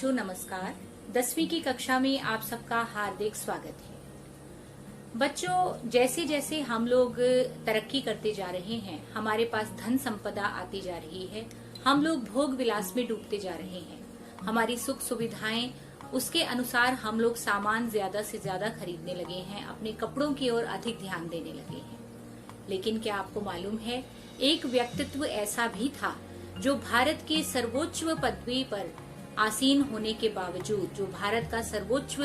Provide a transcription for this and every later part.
बच्चों नमस्कार। 10वीं की कक्षा में आप सबका हार्दिक स्वागत है। बच्चों, जैसे जैसे हम लोग तरक्की करते जा रहे हैं, हमारे पास धन संपदा आती जा रही है, हम लोग भोग विलास में डूबते जा रहे हैं। हमारी सुख सुविधाएं उसके अनुसार हम लोग सामान ज्यादा से ज्यादा खरीदने लगे हैं, अपने कपड़ों की ओर अधिक ध्यान देने लगे हैं। लेकिन क्या आपको मालूम है, एक व्यक्तित्व ऐसा भी था जो भारत के सर्वोच्च पदवी पर आसीन होने के बावजूद, जो भारत का सर्वोच्च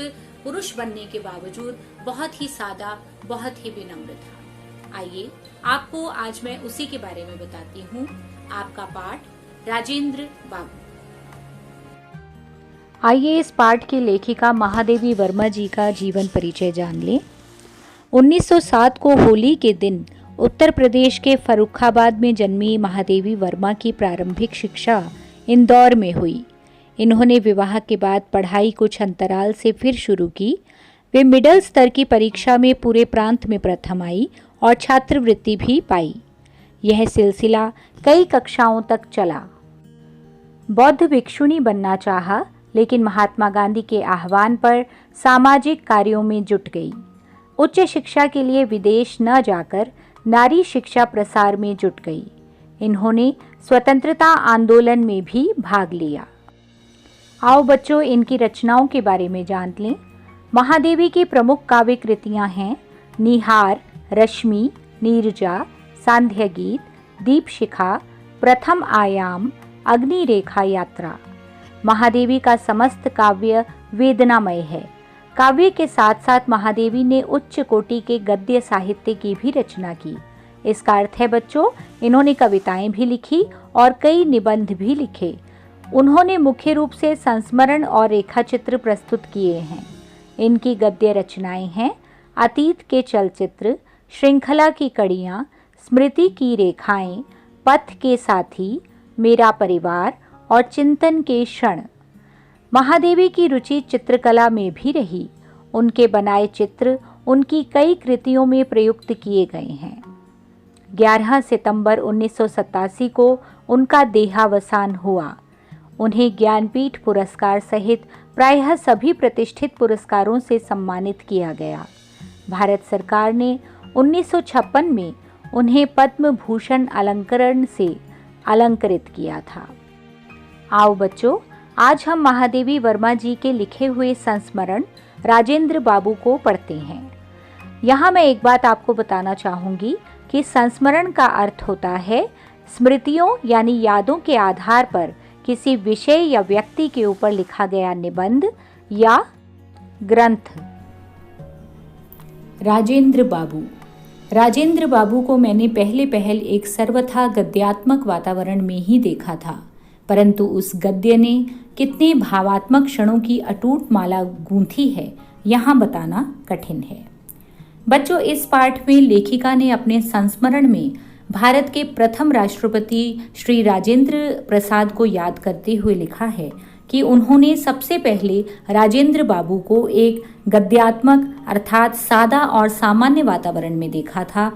पुरुष बनने के बावजूद बहुत ही सादा, बहुत ही विनम्र था। आइए आपको आज मैं उसी के बारे में बताती हूँ। आपका पाठ राजेंद्र बाबू। आइए इस पाठ की लेखिका महादेवी वर्मा जी का जीवन परिचय जान लें। 1907 को होली के दिन उत्तर प्रदेश के फर्रुखाबाद में जन्मी महादेवी वर्मा की प्रारंभिक शिक्षा इंदौर में हुई। इन्होंने विवाह के बाद पढ़ाई कुछ अंतराल से फिर शुरू की। वे मिडिल स्तर की परीक्षा में पूरे प्रांत में प्रथम आई और छात्रवृत्ति भी पाई। यह सिलसिला कई कक्षाओं तक चला। बौद्ध भिक्षुणी बनना चाहा, लेकिन महात्मा गांधी के आह्वान पर सामाजिक कार्यों में जुट गई। उच्च शिक्षा के लिए विदेश न जाकर नारी शिक्षा प्रसार में जुट गई। इन्होंने स्वतंत्रता आंदोलन में भी भाग लिया। आओ बच्चों, इनकी रचनाओं के बारे में जान लें। महादेवी की प्रमुख काव्य कृतियां हैं निहार, रश्मि, नीरजा, सांध्य गीत, दीपशिखा, प्रथम आयाम, अग्निरेखा यात्रा। महादेवी का समस्त काव्य वेदनामय है। काव्य के साथ साथ महादेवी ने उच्च कोटि के गद्य साहित्य की भी रचना की। इसका अर्थ है बच्चों, इन्होंने कविताएं भी लिखी और कई निबंध भी लिखे। उन्होंने मुख्य रूप से संस्मरण और रेखाचित्र प्रस्तुत किए हैं। इनकी गद्य रचनाएं हैं अतीत के चलचित्र, श्रृंखला की कड़ियाँ, स्मृति की रेखाएं, पथ के साथी, मेरा परिवार और चिंतन के क्षण। महादेवी की रुचि चित्रकला में भी रही। उनके बनाए चित्र उनकी कई कृतियों में प्रयुक्त किए गए हैं। 11 सितंबर 1987 को उनका देहावसान हुआ। उन्हें ज्ञानपीठ पुरस्कार सहित प्रायः सभी प्रतिष्ठित पुरस्कारों से सम्मानित किया गया। भारत सरकार ने 1956 में उन्हें पद्म भूषण अलंकरण से अलंकृत किया था। आओ बच्चों, आज हम महादेवी वर्मा जी के लिखे हुए संस्मरण राजेंद्र बाबू को पढ़ते हैं। यहाँ मैं एक बात आपको बताना चाहूँगी कि संस्मरण का अर्थ होता है स्मृतियों यानी यादों के आधार पर किसी विषय या व्यक्ति के ऊपर लिखा गया निबंध या ग्रंथ। राजेंद्र बाबू। राजेंद्र बाबू को मैंने पहल एक सर्वथा गद्यात्मक वातावरण में ही देखा था, परंतु उस गद्य ने कितने भावात्मक क्षणों की अटूट माला गूंथी है, यहाँ बताना कठिन है। बच्चों, इस पाठ में लेखिका ने अपने संस्मरण में भारत के प्रथम राष्ट्रपति श्री राजेंद्र प्रसाद को याद करते हुए लिखा है कि उन्होंने सबसे पहले राजेंद्र बाबू को एक गद्यात्मक अर्थात सादा और सामान्य वातावरण में देखा था,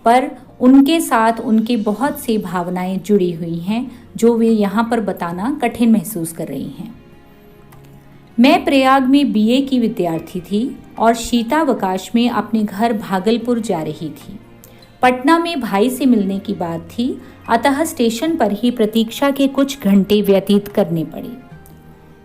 पर उनके साथ उनकी बहुत सी भावनाएं जुड़ी हुई हैं जो वे यहाँ पर बताना कठिन महसूस कर रही हैं। मैं प्रयाग में बीए की विद्यार्थी थी और शीतावकाश में अपने घर भागलपुर जा रही थी। पटना में भाई से मिलने की बात थी, अतः स्टेशन पर ही प्रतीक्षा के कुछ घंटे व्यतीत करने पड़े।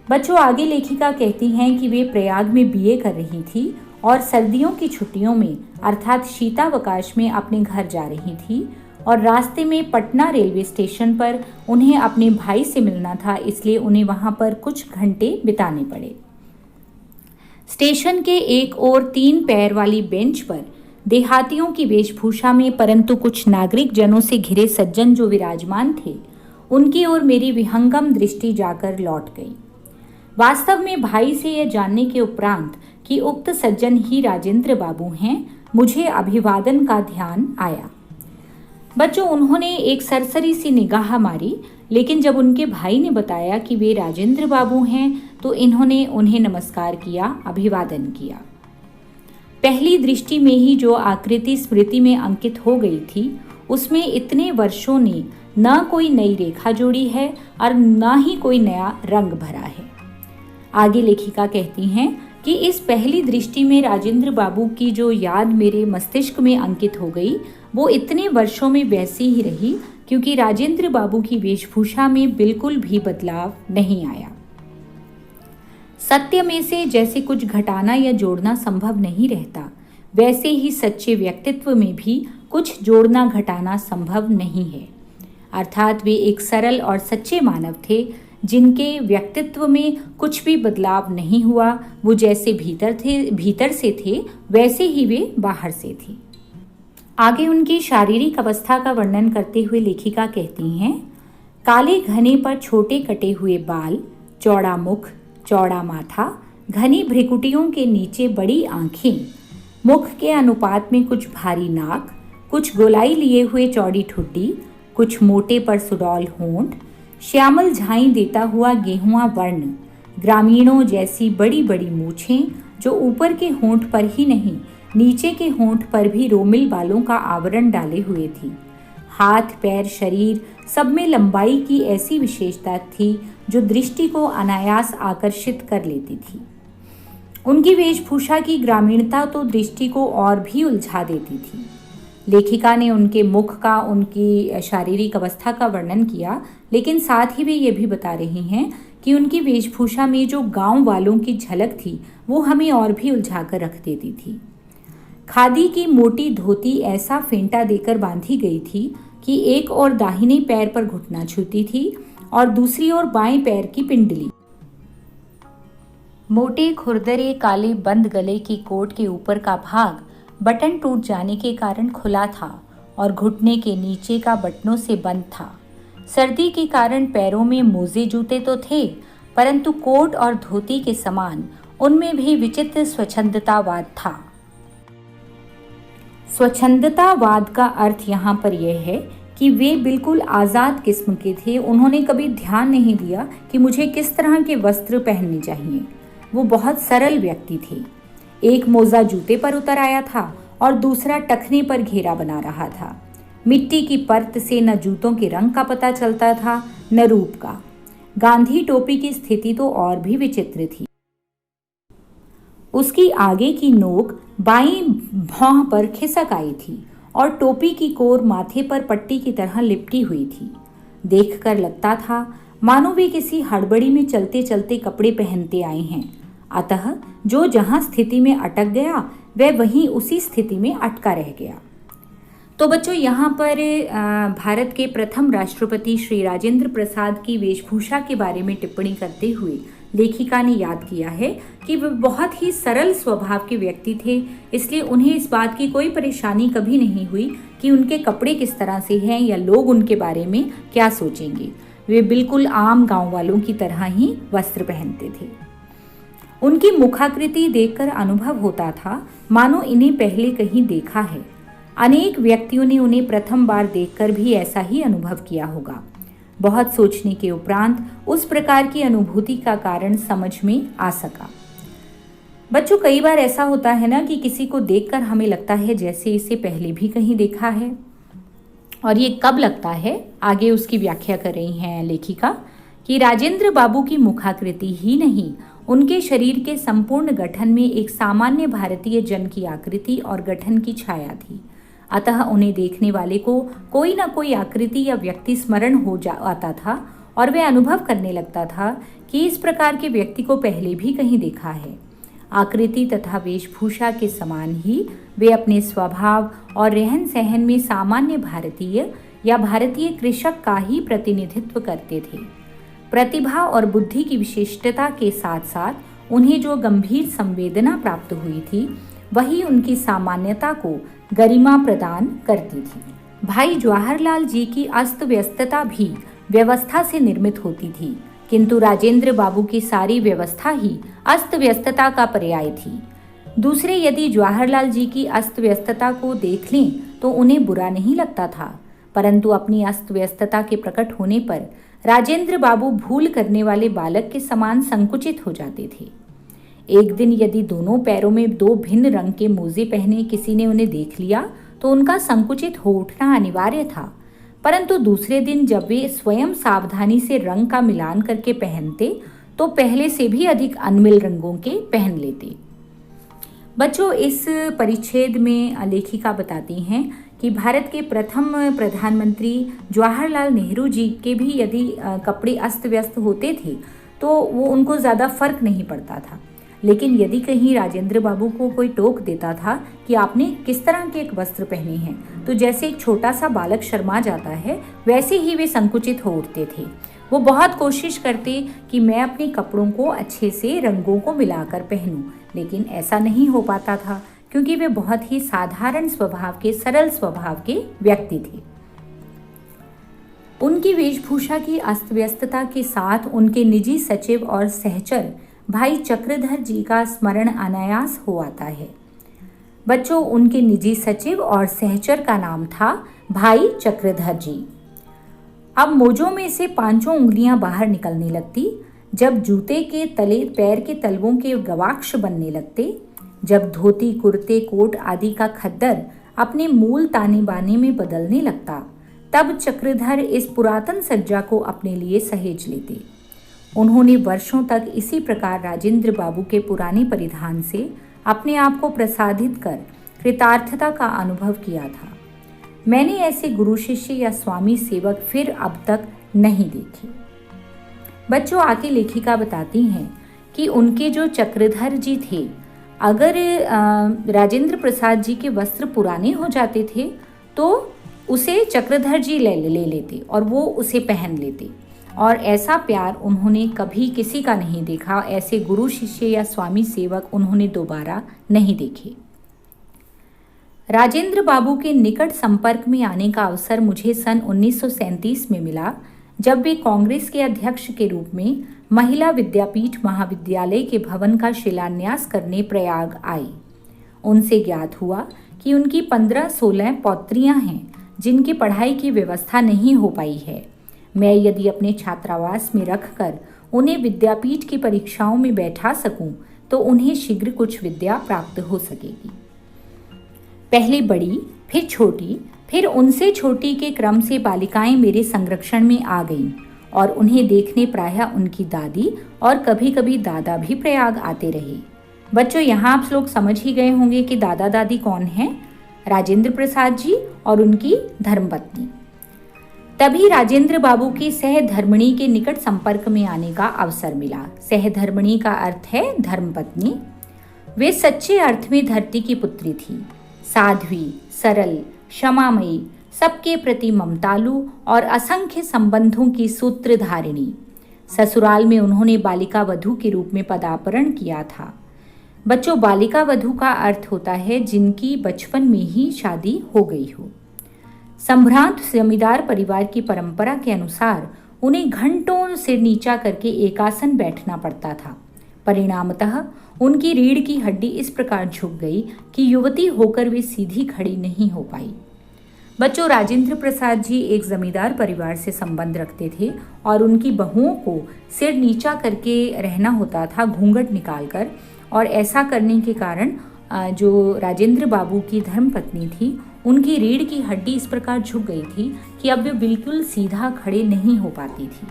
बच्चों, आगे लेखिका कहती हैं कि वे प्रयाग में बीए कर रही थी और सर्दियों की छुट्टियों में अर्थात शीतावकाश में अपने घर जा रही थी और रास्ते में पटना रेलवे स्टेशन पर उन्हें अपने भाई से मिलना था, इसलिए उन्हें वहां पर कुछ घंटे बिताने पड़े। स्टेशन के एक ओर 3 पैर वाली बेंच पर देहातियों की वेशभूषा में परंतु कुछ नागरिक जनों से घिरे सज्जन जो विराजमान थे, उनकी ओर मेरी विहंगम दृष्टि जाकर लौट गई। वास्तव में भाई से यह जानने के उपरांत कि उक्त सज्जन ही राजेंद्र बाबू हैं, मुझे अभिवादन का ध्यान आया। बच्चों, उन्होंने एक सरसरी सी निगाह मारी, लेकिन जब उनके भाई ने बताया कि वे राजेंद्र बाबू हैं तो इन्होंने उन्हें नमस्कार किया, अभिवादन किया। पहली दृष्टि में ही जो आकृति स्मृति में अंकित हो गई थी, उसमें इतने वर्षों ने न कोई नई रेखा जोड़ी है और न ही कोई नया रंग भरा है। आगे लेखिका कहती हैं कि इस पहली दृष्टि में राजेंद्र बाबू की जो याद मेरे मस्तिष्क में अंकित हो गई वो इतने वर्षों में वैसी ही रही, क्योंकि राजेंद्र बाबू की वेशभूषा में बिल्कुल भी बदलाव नहीं आया। सत्य में से जैसे कुछ घटाना या जोड़ना संभव नहीं रहता, वैसे ही सच्चे व्यक्तित्व में भी कुछ जोड़ना घटाना संभव नहीं है। अर्थात वे एक सरल और सच्चे मानव थे जिनके व्यक्तित्व में कुछ भी बदलाव नहीं हुआ। वो जैसे भीतर से थे वैसे ही वे बाहर से थे। आगे उनकी शारीरिक अवस्था का वर्णन करते हुए लेखिका कहती हैं, काले घने पर छोटे कटे हुए बाल, चौड़ा मुख, चौड़ा माथा, घनी भ्रिकुटियों के नीचे बड़ी आंखें, मुख के अनुपात में कुछ भारी नाक, कुछ गोलाई लिए हुए चौड़ी ठुड्डी, कुछ मोटे पर सुडौल होंठ, श्यामल झाई देता हुआ गेहुआ वर्ण, ग्रामीणों जैसी बड़ी बड़ी मूछें जो ऊपर के होंठ पर ही नहीं नीचे के होंठ पर भी रोमिल बालों का आवरण डाले हुए थी। हाथ पैर शरीर सब में लंबाई की ऐसी विशेषता थी जो दृष्टि को अनायास आकर्षित कर लेती थी। उनकी वेशभूषा की ग्रामीणता तो दृष्टि को और भी उलझा देती थी। लेखिका ने उनके मुख का, उनकी शारीरिक अवस्था का वर्णन किया, लेकिन साथ ही वे ये भी बता रही हैं कि उनकी वेशभूषा में जो गांव वालों की झलक थी वो हमें और भी उलझा कर रख देती थी। खादी की मोटी धोती ऐसा फेंटा देकर बांधी गई थी कि एक और दाहिने पैर पर घुटना छूती थी और दूसरी ओर बाएं पैर की पिंडली। मोटे खुरदरे काले बंद गले की कोट के ऊपर का भाग बटन टूट जाने के कारण खुला था और घुटने के नीचे का बटनों से बंद था। सर्दी के कारण पैरों में मोजे जूते तो थे, परंतु कोट और धोती के समान उनमें भी विचित्र स्वच्छंदतावाद था। स्वच्छंदतावाद का अर्थ यहाँ पर यह है कि वे बिल्कुल आज़ाद किस्म के थे। उन्होंने कभी ध्यान नहीं दिया कि मुझे किस तरह के वस्त्र पहनने चाहिए। वो बहुत सरल व्यक्ति थे। एक मोजा जूते पर उतर आया था और दूसरा टखने पर घेरा बना रहा था। मिट्टी की परत से न जूतों के रंग का पता चलता था न रूप का। गांधी टोपी की स्थिति तो और भी विचित्र थी। उसकी आगे की नोक बाईं भौं पर खिसक आई थी और टोपी की कोर माथे पर पट्टी की तरह लिपटी हुई थी। देखकर लगता था मानो वे किसी हड़बड़ी में चलते चलते कपड़े पहनते आए हैं। अतः जो जहां स्थिति में अटक गया वह वहीं उसी स्थिति में अटका रह गया। तो बच्चों, यहाँ पर भारत के प्रथम राष्ट्रपति श्री राजेंद्र प्रसाद की वेशभूषा के बारे में टिप्पणी करते हुए लेखिका ने याद किया है कि वे बहुत ही सरल स्वभाव के व्यक्ति थे, इसलिए उन्हें इस बात की कोई परेशानी कभी नहीं हुई कि उनके कपड़े किस तरह से हैं या लोग उनके बारे में क्या सोचेंगे। वे बिल्कुल आम गांव वालों की तरह ही वस्त्र पहनते थे। उनकी मुखाकृति देखकर अनुभव होता था मानो इन्हें पहले कहीं देखा है। अनेक व्यक्तियों ने उन्हें प्रथम बार देखकर भी ऐसा ही अनुभव किया होगा। बहुत सोचने के उपरांत उस प्रकार की अनुभूति का कारण समझ में आ सका। बच्चों, कई बार ऐसा होता है ना कि किसी को देखकर हमें लगता है जैसे इसे पहले भी कहीं देखा है। और ये कब लगता है, आगे उसकी व्याख्या कर रही हैं लेखिका कि राजेंद्र बाबू की मुखाकृति ही नहीं, उनके शरीर के संपूर्ण गठन में एक सामान्य भारतीय जन की आकृति और गठन की छाया थी। अतः उन्हें देखने वाले को कोई न कोई आकृति या व्यक्ति स्मरण हो आता था और वह अनुभव करने लगता था कि इस प्रकार के व्यक्ति को पहले भी कहीं देखा है। आकृति तथा वेशभूषा के समान ही वे अपने स्वभाव और रहन सहन में सामान्य भारतीय या भारतीय कृषक का ही प्रतिनिधित्व करते थे। प्रतिभा और बुद्धि की विशिष्टता के साथ साथ उन्हें जो गंभीर संवेदना प्राप्त हुई थी वही उनकी सामान्यता को गरिमा प्रदान करती थी। भाई जवाहरलाल जी की अस्त व्यस्तता भी व्यवस्था से निर्मित होती थी, किंतु राजेंद्र बाबू की सारी व्यवस्था ही अस्त व्यस्तता का पर्याय थी। दूसरे यदि जवाहरलाल जी की अस्त व्यस्तता को देख लें तो उन्हें बुरा नहीं लगता था, परंतु अपनी अस्त व्यस्तता के प्रकट होने पर राजेंद्र बाबू भूल करने वाले बालक के समान संकुचित हो जाते थे। एक दिन यदि दोनों पैरों में दो भिन्न रंग के मोजे पहने किसी ने उन्हें देख लिया तो उनका संकुचित हो उठना अनिवार्य था, परंतु दूसरे दिन जब वे स्वयं सावधानी से रंग का मिलान करके पहनते तो पहले से भी अधिक अनमिल रंगों के पहन लेते। बच्चों, इस परिच्छेद में लेखिका बताती हैं कि भारत के प्रथम प्रधानमंत्री जवाहरलाल नेहरू जी के भी यदि कपड़े अस्त व्यस्त होते थे तो वो उनको ज़्यादा फर्क नहीं पड़ता था, लेकिन यदि कहीं राजेंद्र बाबू को कोई टोक देता था कि आपने किस तरह के एक वस्त्र पहने हैं, तो जैसे एक छोटा सा बालक शर्मा जाता है वैसे ही वे संकुचित हो उठते थे। वो बहुत कोशिश करते कि मैं अपने कपड़ों को अच्छे से रंगों को मिलाकर पहनूं, लेकिन ऐसा नहीं हो पाता था क्योंकि वे बहुत ही साधारण स्वभाव के, सरल स्वभाव के व्यक्ति थे। उनकी वेशभूषा की अस्त व्यस्तता के साथ उनके निजी सचिव और सहचर भाई चक्रधर जी का स्मरण अनायास हो आता है। बच्चों, उनके निजी सचिव और सहचर का नाम था भाई चक्रधर जी। अब मोजों में से 5 उंगलियां बाहर निकलने लगती, जब जूते के तले पैर के तलवों के गवाक्ष बनने लगते, जब धोती, कुर्ते, कोट आदि का खद्दर अपने मूल ताने बाने में बदलने लगता, तब चक्रधर इस पुरातन सज्जा को अपने लिए सहेज लेते। उन्होंने वर्षों तक इसी प्रकार राजेंद्र बाबू के पुराने परिधान से अपने आप को प्रसादित कर कृतार्थता का अनुभव किया था। मैंने ऐसे गुरु शिष्य या स्वामी सेवक फिर अब तक नहीं देखे। बच्चों, आगे लेखिका बताती हैं कि उनके जो चक्रधर जी थे, अगर राजेंद्र प्रसाद जी के वस्त्र पुराने हो जाते थे तो उसे चक्रधर जी ले लेते और वो उसे पहन लेते, और ऐसा प्यार उन्होंने कभी किसी का नहीं देखा। ऐसे गुरु शिष्य या स्वामी सेवक उन्होंने दोबारा नहीं देखे। राजेंद्र बाबू के निकट संपर्क में आने का अवसर मुझे सन 1937 में मिला, जब वे कांग्रेस के अध्यक्ष के रूप में महिला विद्यापीठ महाविद्यालय के भवन का शिलान्यास करने प्रयाग आई। उनसे ज्ञात हुआ कि उनकी 15-16 पौत्रियां हैं जिनकी पढ़ाई की व्यवस्था नहीं हो पाई है। मैं यदि अपने छात्रावास में रखकर उन्हें विद्यापीठ की परीक्षाओं में बैठा सकूं तो उन्हें शीघ्र कुछ विद्या प्राप्त हो सकेगी। पहले बड़ी, फिर छोटी, फिर उनसे छोटी के क्रम से बालिकाएं मेरे संरक्षण में आ गईं और उन्हें देखने प्रायः उनकी दादी और कभी कभी दादा भी प्रयाग आते रहे। बच्चों, यहाँ आप लोग समझ ही गए होंगे कि दादा दादी कौन हैं? राजेंद्र प्रसाद जी और उनकी धर्मपत्नी। तभी राजेंद्र बाबू की सहधर्मिणी के निकट संपर्क में आने का अवसर मिला। सहधर्मिणी का अर्थ है धर्मपत्नी। वे सच्चे अर्थ में धरती की पुत्री थी, साध्वी, सरल, क्षमामयी, सबके प्रति ममतालु और असंख्य संबंधों की सूत्रधारिणी। ससुराल में उन्होंने बालिका वधू के रूप में पदार्पण किया था। बच्चों, बालिका वधू का अर्थ होता है जिनकी बचपन में ही शादी हो गई हो। संभ्रांत जमींदार परिवार की परंपरा के अनुसार उन्हें घंटों सिर नीचा करके एकासन बैठना पड़ता था। परिणामतः उनकी रीढ़ की हड्डी इस प्रकार झुक गई कि युवती होकर वे सीधी खड़ी नहीं हो पाई। बच्चों, राजेंद्र प्रसाद जी एक जमींदार परिवार से संबंध रखते थे और उनकी बहुओं को सिर नीचा करके रहना होता था, घूंघट निकालकर, और ऐसा करने के कारण जो राजेंद्र बाबू की धर्मपत्नी थी, उनकी रीढ़ की हड्डी इस प्रकार झुक गई थी कि अब वे बिल्कुल सीधा खड़े नहीं हो पाती थी।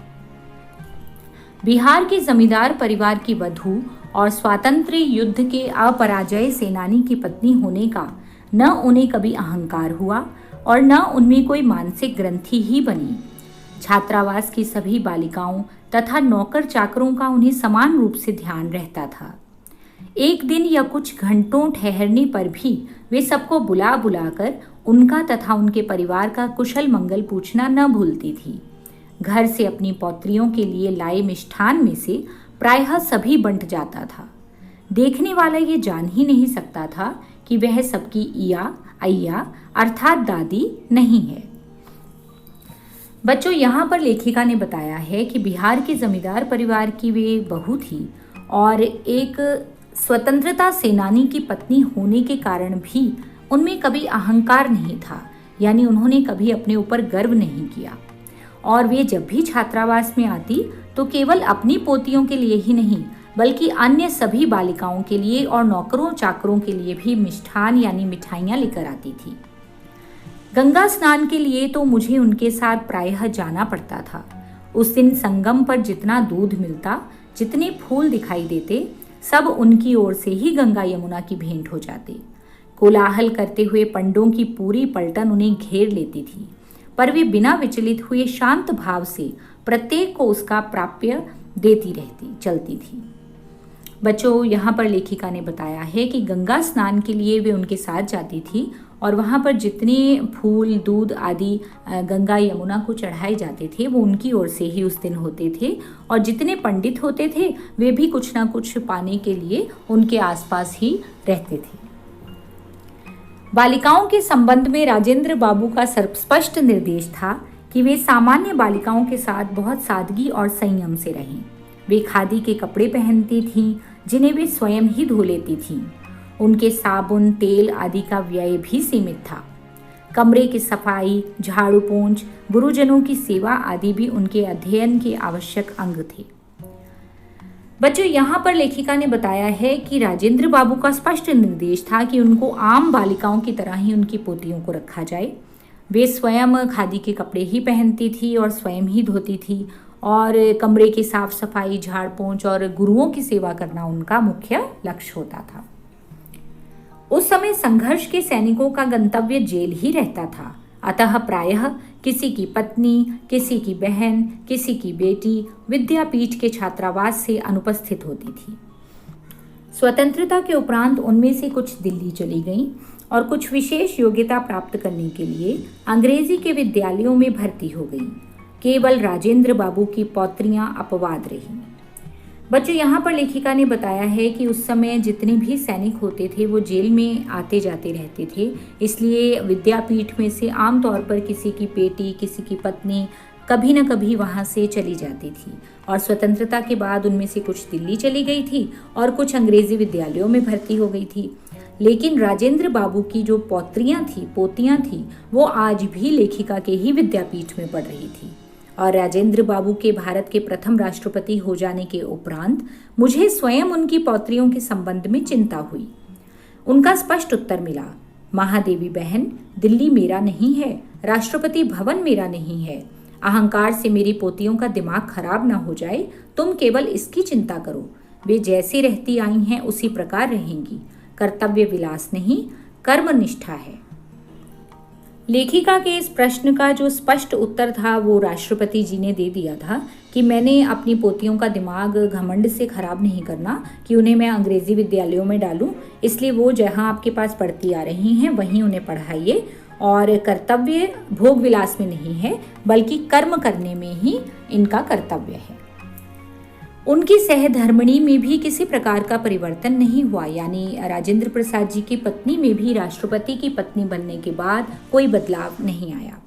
बिहार के जमींदार परिवार की वधू और स्वातंत्र्य युद्ध के अपराजय सेनानी की पत्नी होने का न उन्हें कभी अहंकार हुआ और न उनमें कोई मानसिक ग्रंथि ही बनी। छात्रावास की सभी बालिकाओं तथा नौकर चाकरों का उन्हें समान रूप से ध्यान रहता था। एक दिन या कुछ घंटों ठहरने पर भी वे सबको बुला बुलाकर उनका तथा उनके परिवार का कुशल मंगल पूछना न भूलती थी। घर से अपनी पौत्रियों के लिए लाए मिष्ठान में से प्रायः सभी बंट जाता था। देखने वाला ये जान ही नहीं सकता था कि वह सबकी इया अय्या अर्थात दादी नहीं है। बच्चों, यहाँ पर लेखिका ने बताया है कि बिहार के जमींदार परिवार की वे बहू थी और एक स्वतंत्रता सेनानी की पत्नी होने के कारण भी उनमें कभी अहंकार नहीं था, यानी उन्होंने कभी अपने ऊपर गर्व नहीं किया। और वे जब भी छात्रावास में आती तो केवल अपनी पोतियों के लिए ही नहीं बल्कि अन्य सभी बालिकाओं के लिए और नौकरों चाकरों के लिए भी मिष्ठान यानी मिठाइयाँ लेकर आती थी। गंगा स्नान के लिए तो मुझे उनके साथ प्रायः जाना पड़ता था। उस दिन संगम पर जितना दूध मिलता जितने फूल दिखाई देते सब उनकी ओर से ही गंगा यमुना की भेंट हो जाते। कोलाहल करते हुए पंडों की पूरी पलटन उन्हें घेर लेती थी, पर वे बिना विचलित हुए शांत भाव से प्रत्येक को उसका प्राप्य देती चलती थी। बच्चों, यहाँ पर लेखिका ने बताया है कि गंगा स्नान के लिए वे उनके साथ जाती थी और वहाँ पर जितने फूल, दूध आदि गंगा यमुना को चढ़ाए जाते थे वो उनकी ओर से ही उस दिन होते थे, और जितने पंडित होते थे वे भी कुछ ना कुछ पाने के लिए उनके आसपास ही रहते थे। बालिकाओं के संबंध में राजेंद्र बाबू का स्पष्ट निर्देश था कि वे सामान्य बालिकाओं के साथ बहुत सादगी और संयम से रहें। वे खादी के कपड़े पहनती थीं, जिन्हें वे स्वयं ही धो लेती थीं। उनके साबुन, तेल आदि का व्यय भी सीमित था। कमरे की सफाई, झाड़ू पोंछ, गुरुजनों की सेवा आदि भी उनके अध्ययन के आवश्यक अंग थे। बच्चों, यहाँ पर लेखिका ने बताया है कि राजेंद्र बाबू का स्पष्ट निर्देश था कि उनको आम बालिकाओं की तरह ही उनकी पोतियों को रखा जाए। वे स्वयं खादी के कपड़े ही पहनती थी और स्वयं ही धोती थी, और कमरे की साफ सफाई, झाड़ पोंछ और गुरुओं की सेवा करना उनका मुख्य लक्ष्य होता था। उस समय संघर्ष के सैनिकों का गंतव्य जेल ही रहता था, अतः प्रायः किसी की पत्नी, किसी की बहन, किसी की बेटी विद्यापीठ के छात्रावास से अनुपस्थित होती थी। स्वतंत्रता के उपरांत उनमें से कुछ दिल्ली चली गईं और कुछ विशेष योग्यता प्राप्त करने के लिए अंग्रेजी के विद्यालयों में भर्ती हो गईं। केवल राजेंद्र बाबू की पौत्रियां अपवाद रहीं। बच्चों, यहाँ पर लेखिका ने बताया है कि उस समय जितने भी सैनिक होते थे वो जेल में आते जाते रहते थे, इसलिए विद्यापीठ में से आमतौर पर किसी की बेटी, किसी की पत्नी कभी न कभी वहाँ से चली जाती थी, और स्वतंत्रता के बाद उनमें से कुछ दिल्ली चली गई थी और कुछ अंग्रेजी विद्यालयों में भर्ती हो गई थी। लेकिन राजेंद्र बाबू की जो पोतियां थी वो आज भी लेखिका के ही विद्यापीठ में पढ़ रही थी। और राजेंद्र बाबू के भारत के प्रथम राष्ट्रपति हो जाने के उपरांत मुझे स्वयं उनकी पौत्रियों के संबंध में चिंता हुई। उनका स्पष्ट उत्तर मिला, महादेवी बहन, दिल्ली मेरा नहीं है, राष्ट्रपति भवन मेरा नहीं है। अहंकार से मेरी पोतियों का दिमाग खराब ना हो जाए, तुम केवल इसकी चिंता करो। वे जैसी रहती आई हैं उसी प्रकार रहेंगी। कर्तव्य विलास नहीं, कर्मनिष्ठा है। लेखिका के इस प्रश्न का जो स्पष्ट उत्तर था वो राष्ट्रपति जी ने दे दिया था कि मैंने अपनी पोतियों का दिमाग घमंड से खराब नहीं करना कि उन्हें मैं अंग्रेजी विद्यालयों में डालूं, इसलिए वो जहां आपके पास पढ़ती आ रही हैं वहीं उन्हें पढ़ाइए, और कर्तव्य भोग विलास में नहीं है बल्कि कर्म करने में ही इनका कर्तव्य है। उनकी सहधर्मिणी में भी किसी प्रकार का परिवर्तन नहीं हुआ, यानी राजेंद्र प्रसाद जी की पत्नी में भी राष्ट्रपति की पत्नी बनने के बाद कोई बदलाव नहीं आया।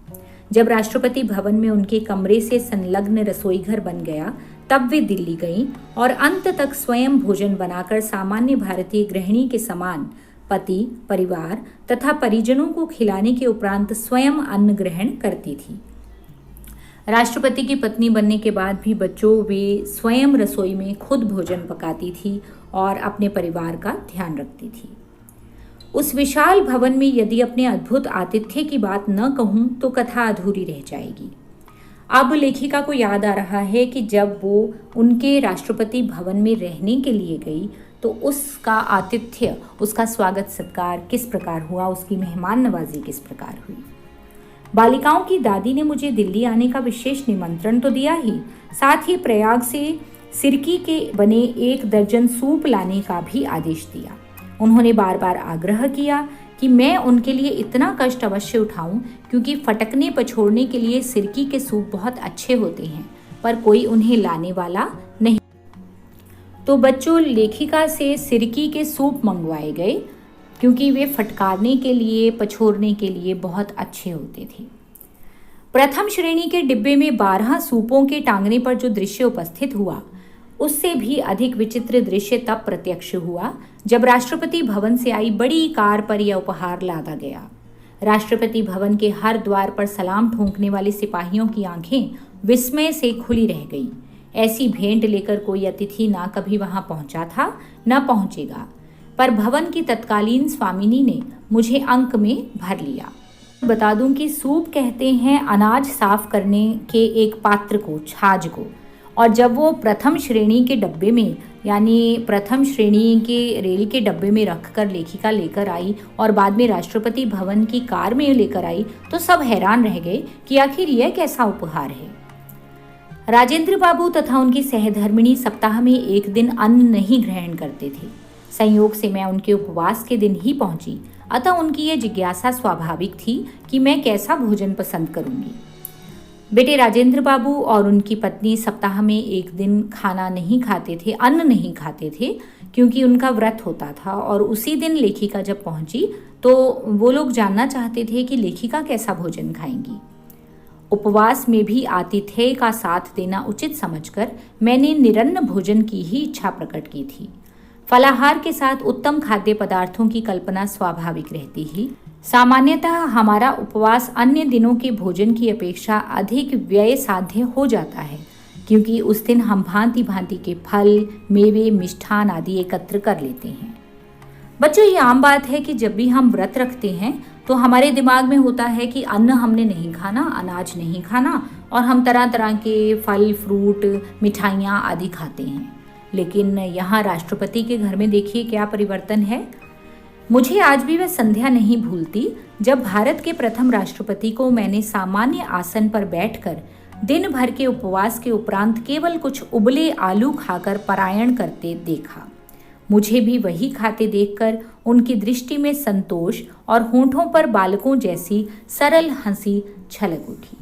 जब राष्ट्रपति भवन में उनके कमरे से संलग्न रसोई घर बन गया तब वे दिल्ली गईं और अंत तक स्वयं भोजन बनाकर सामान्य भारतीय गृहिणी के समान पति, परिवार तथा परिजनों को खिलाने के उपरांत स्वयं अन्न ग्रहण करती थी। राष्ट्रपति की पत्नी बनने के बाद भी बच्चों वे स्वयं रसोई में खुद भोजन पकाती थी और अपने परिवार का ध्यान रखती थी। उस विशाल भवन में यदि अपने अद्भुत आतिथ्य की बात न कहूं तो कथा अधूरी रह जाएगी। अब लेखिका को याद आ रहा है कि जब वो उनके राष्ट्रपति भवन में रहने के लिए गई तो उसका आतिथ्य, उसका स्वागत सत्कार किस प्रकार हुआ, उसकी मेहमान नवाजी किस प्रकार हुई। बालिकाओं की दादी ने मुझे दिल्ली आने का विशेष निमंत्रण तो दिया ही, साथ ही प्रयाग से सिरकी के बने 1 दर्जन सूप लाने का भी आदेश दिया। उन्होंने बार बार आग्रह किया कि मैं उनके लिए इतना कष्ट अवश्य उठाऊं, क्योंकि फटकने पछोड़ने के लिए सिरकी के सूप बहुत अच्छे होते हैं, पर कोई उन्हें लाने वाला नहीं। तो बच्चों, लेखिका से सिरकी के सूप मंगवाए गए क्योंकि वे फटकारने के लिए, पछोड़ने के लिए बहुत अच्छे होते थे। प्रथम श्रेणी के डिब्बे में 12 सूपों के टांगने पर जो दृश्य उपस्थित हुआ उससे भी अधिक विचित्र दृश्य तब प्रत्यक्ष हुआ जब राष्ट्रपति भवन से आई बड़ी कार पर यह उपहार लादा गया। राष्ट्रपति भवन के हर द्वार पर सलाम ठोंकने वाले सिपाहियों की आंखें विस्मय से खुली रह गई। ऐसी भेंट लेकर कोई अतिथि ना कभी वहां पहुंचा था न पहुंचेगा, पर भवन की तत्कालीन स्वामिनी ने मुझे अंक में भर लिया। बता दूं कि सूप कहते हैं अनाज साफ करने के एक पात्र को, छाछ को, और जब वो प्रथम श्रेणी के डब्बे में, यानी प्रथम श्रेणी के रेल के डब्बे में रखकर लेखिका लेकर आई और बाद में राष्ट्रपति भवन की कार में लेकर आई, तो सब हैरान रह गए कि आखिर यह कैसा उपहार है। राजेंद्र बाबू तथा उनकी सहधर्मिणी सप्ताह में एक दिन अन्न नहीं ग्रहण करते थे। संयोग से मैं उनके उपवास के दिन ही पहुंची, अतः उनकी यह जिज्ञासा स्वाभाविक थी कि मैं कैसा भोजन पसंद करूंगी। बेटे राजेंद्र बाबू और उनकी पत्नी सप्ताह में एक दिन खाना नहीं खाते थे, अन्न नहीं खाते थे, क्योंकि उनका व्रत होता था। और उसी दिन लेखिका जब पहुंची तो वो लोग जानना चाहते थे कि लेखिका कैसा भोजन खाएंगी। उपवास में भी आतिथ्य का साथ देना उचित समझकर मैंने निरन्न भोजन की ही इच्छा प्रकट की थी। फलाहार के साथ उत्तम खाद्य पदार्थों की कल्पना स्वाभाविक रहती ही। सामान्यतः हमारा उपवास अन्य दिनों के भोजन की अपेक्षा अधिक व्यय साध्य हो जाता है, क्योंकि उस दिन हम भांति भांति के फल, मेवे, मिष्ठान आदि एकत्र कर लेते हैं। बच्चों, ये आम बात है कि जब भी हम व्रत रखते हैं तो हमारे दिमाग में होता है कि अन्न हमने नहीं खाना, अनाज नहीं खाना, और हम तरह तरह के फल, फ्रूट, मिठाइयाँ आदि खाते हैं। लेकिन यहाँ राष्ट्रपति के घर में देखिए क्या परिवर्तन है। मुझे आज भी वह संध्या नहीं भूलती जब भारत के प्रथम राष्ट्रपति को मैंने सामान्य आसन पर बैठकर दिन भर के उपवास के उपरांत केवल कुछ उबले आलू खाकर पलायन करते देखा। मुझे भी वही खाते देखकर उनकी दृष्टि में संतोष और होठों पर बालकों जैसी सरल हंसी छलक उठी।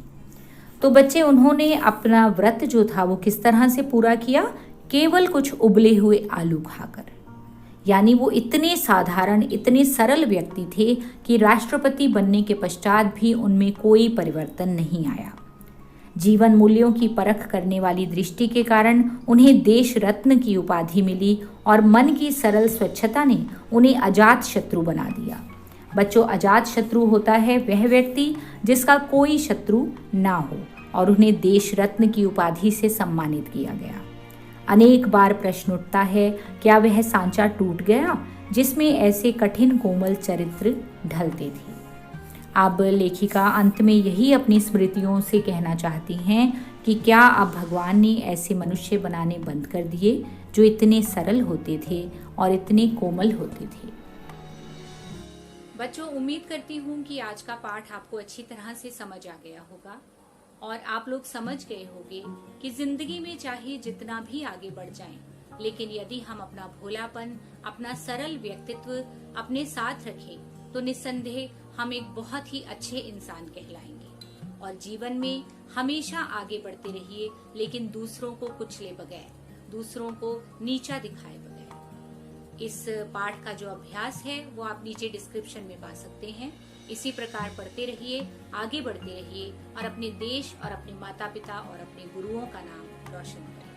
तो बच्चे, उन्होंने अपना व्रत जो था वो किस तरह से पूरा किया? केवल कुछ उबले हुए आलू खाकर। यानी वो इतने साधारण, इतने सरल व्यक्ति थे कि राष्ट्रपति बनने के पश्चात भी उनमें कोई परिवर्तन नहीं आया। जीवन मूल्यों की परख करने वाली दृष्टि के कारण उन्हें देश रत्न की उपाधि मिली और मन की सरल स्वच्छता ने उन्हें अजात शत्रु बना दिया। बच्चों, अजात शत्रु होता है वह व्यक्ति जिसका कोई शत्रु ना हो, और उन्हें देश रत्न की उपाधि से सम्मानित किया गया। अनेक बार प्रश्न उठता है, क्या वह सांचा टूट गया जिसमें ऐसे कठिन कोमल चरित्र ढलते थे? अब लेखिका अंत में यही अपनी स्मृतियों से कहना चाहती हैं कि क्या अब भगवान ने ऐसे मनुष्य बनाने बंद कर दिए जो इतने सरल होते थे और इतने कोमल होते थे। बच्चों, उम्मीद करती हूँ कि आज का पाठ आपको अच्छी तरह से समझ आ गया होगा और आप लोग समझ गए होंगे कि जिंदगी में चाहे जितना भी आगे बढ़ जाएं, लेकिन यदि हम अपना भोलापन, अपना सरल व्यक्तित्व अपने साथ रखें तो निस्संदेह हम एक बहुत ही अच्छे इंसान कहलाएंगे। और जीवन में हमेशा आगे बढ़ते रहिए, लेकिन दूसरों को कुचले बगैर, दूसरों को नीचा दिखाए बगैर। इस पाठ का जो अभ्यास है वो आप नीचे डिस्क्रिप्शन में पा सकते हैं। इसी प्रकार पढ़ते रहिए, आगे बढ़ते रहिए और अपने देश और अपने माता पिता और अपने गुरुओं का नाम रोशन करें।